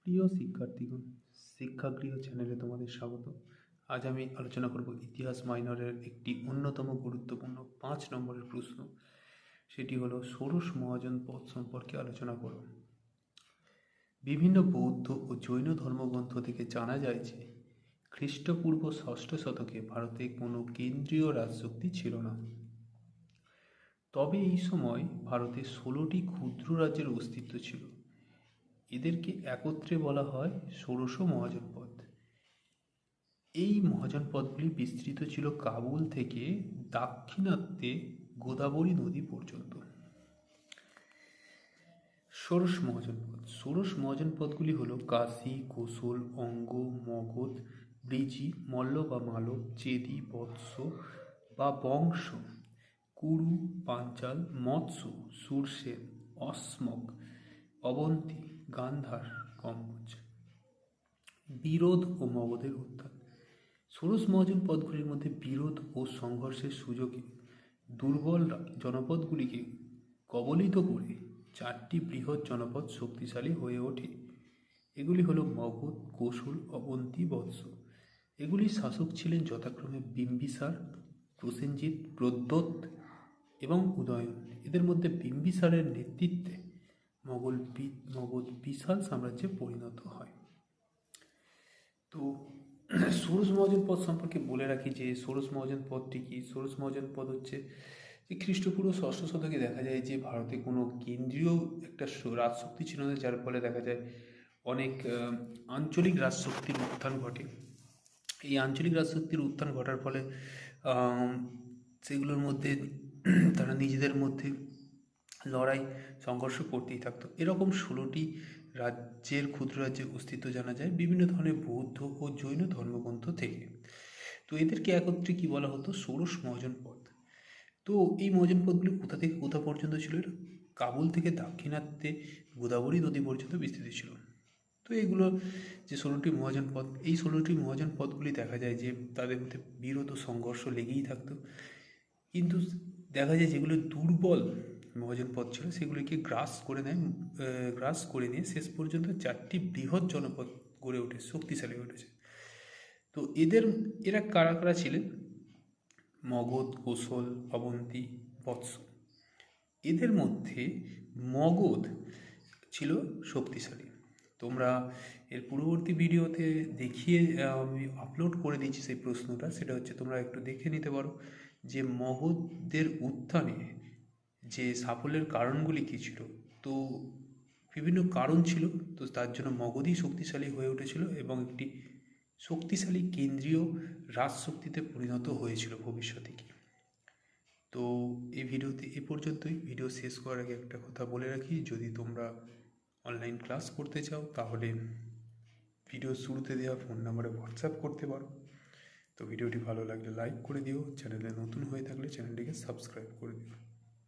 প্রিয় শিক্ষার্থীগণ, শিক্ষাগৃহ চ্যানেলে তোমাদের স্বাগত। আজ আমি আলোচনা করব ইতিহাস মাইনরের একটি অন্যতম গুরুত্বপূর্ণ 5 নম্বরের প্রশ্ন। সেটি হলো ষোড়শ মহাজন পদ সম্পর্কে আলোচনা করব। বিভিন্ন বৌদ্ধ ও জৈন ধর্মগ্রন্থ থেকে জানা যায় যে খ্রিস্টপূর্ব 6ষ্ঠ শতকে ভারতে কোনো কেন্দ্রীয় রাজশক্তি ছিল না। তবে এই সময় ভারতে 16টি ক্ষুদ্র রাজ্যের অস্তিত্ব ছিল। এদেরকে একত্রে বলা হয় ষোড়শ মহাজনপদ। এই মহাজনপদগুলি বিস্তৃত ছিল কাবুল থেকে দাক্ষিণাত্যে গোদাবরী নদী পর্যন্ত। ষোড়শ মহাজনপদগুলি হল কাশী, কোশল, অঙ্গ, মগধ, ব্রিজি, মল্ল বা মালব, চেদি, বৎস বা বংশ, কুরু, পাঞ্চাল, মৎস্য, সুরসেন, অস্মক, অবন্তী, গান্ধার, কম্বোজ। বিরোধ ও মগধের উত্থান। ষোড়শ মহাজন পদগুলির মধ্যে বিরোধ ও সংঘর্ষের সুযোগে দুর্বল জনপদগুলিকে কবলিত করে 4টি বৃহৎ জনপদ শক্তিশালী হয়ে ওঠে। এগুলি হল মগধ, কোশল, অবন্তী, বৎস। এগুলির শাসক ছিলেন যথাক্রমে বিম্বিসার, প্রসেনজিৎ, প্রদ্যোৎ এবং উদয়ন। এদের মধ্যে বিম্বিসারের নেতৃত্বে মগধ বিশাল সাম্রাজ্যে পরিণত হয়। তো ষোড়শ মহাজন পদ সম্পর্কে বলে রাখি যে ষোড়শ মহাজন পদটি কি। ষোড়শ মহাজন পদ হচ্ছে যে খ্রিস্টপূর্ব 6ষ্ঠ শতকে দেখা যায় যে ভারতে কোনো কেন্দ্রীয় একটা রাজশক্তি ছিল না, যার ফলে দেখা যায় অনেক আঞ্চলিক রাজশক্তির উত্থান ঘটে। এই আঞ্চলিক রাজশক্তির উত্থান ঘটার ফলে সেগুলোর মধ্যে তারা নিজেদের মধ্যে লড়াই সংঘর্ষ করতেই থাকতো। এরকম 16টি রাজ্যের ক্ষুদ্র রাজ্যের অস্তিত্ব জানা যায় বিভিন্ন ধরনের বৌদ্ধ ও জৈন ধর্মগ্রন্থ থেকে। তো এদেরকে একত্রে কি বলা হতো? ষোড়শ মহাজন পদ। তো এই মহাজন পদগুলি কোথা থেকে কোথা পর্যন্ত ছিল? কাবুল থেকে দাক্ষিণাত্যে গোদাবরী নদী পর্যন্ত বিস্তৃত ছিল। তো এগুলো যে 16টি মহাজন পদ, এই 16টি মহাজন পদগুলি দেখা যায় যে তাদের মধ্যে বিরোধ ও সংঘর্ষ লেগেই থাকতো। কিন্তু দেখা যায় যেগুলো দুর্বল মহাজন পদ ছিল সেগুলিকে গ্রাস করে নিয়ে শেষ পর্যন্ত 4টি বৃহৎ জনপদ গড়ে ওঠে, শক্তিশালী হয়ে উঠেছে। তো এরা কারা কারা ছিলেন? মগধ, কোশল, অবন্তী, বৎস। এদের মধ্যে মগধ ছিল শক্তিশালী। তোমরা এর পূর্ববর্তী ভিডিওতে দেখিয়ে আমি আপলোড করে দিয়েছি সেই প্রশ্নটা, সেটা হচ্ছে তোমরা একটু দেখে নিতে পারো যে মগধদের উত্থানে যে সাফল্যের কারণগুলি কী ছিল। তো বিভিন্ন কারণ ছিল, তো তার জন্য মগধই শক্তিশালী হয়ে উঠেছিল এবং একটি শক্তিশালী কেন্দ্রীয় রাজশক্তিতে পরিণত হয়েছিল ভবিষ্যতে কি। তো এই ভিডিওতে এ পর্যন্তই। ভিডিও শেষ করার আগে একটা কথা বলে রাখি, যদি তোমরা অনলাইন ক্লাস করতে চাও তাহলে ভিডিও শুরুতে দেওয়া ফোন নাম্বারে হোয়াটসঅ্যাপ করতে পারো। তো ভিডিওটি ভালো লাগলে লাইক করে দিও, চ্যানেলে নতুন হয়ে থাকলে চ্যানেলটিকে সাবস্ক্রাইব করে দিও।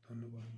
ধন্যবাদ।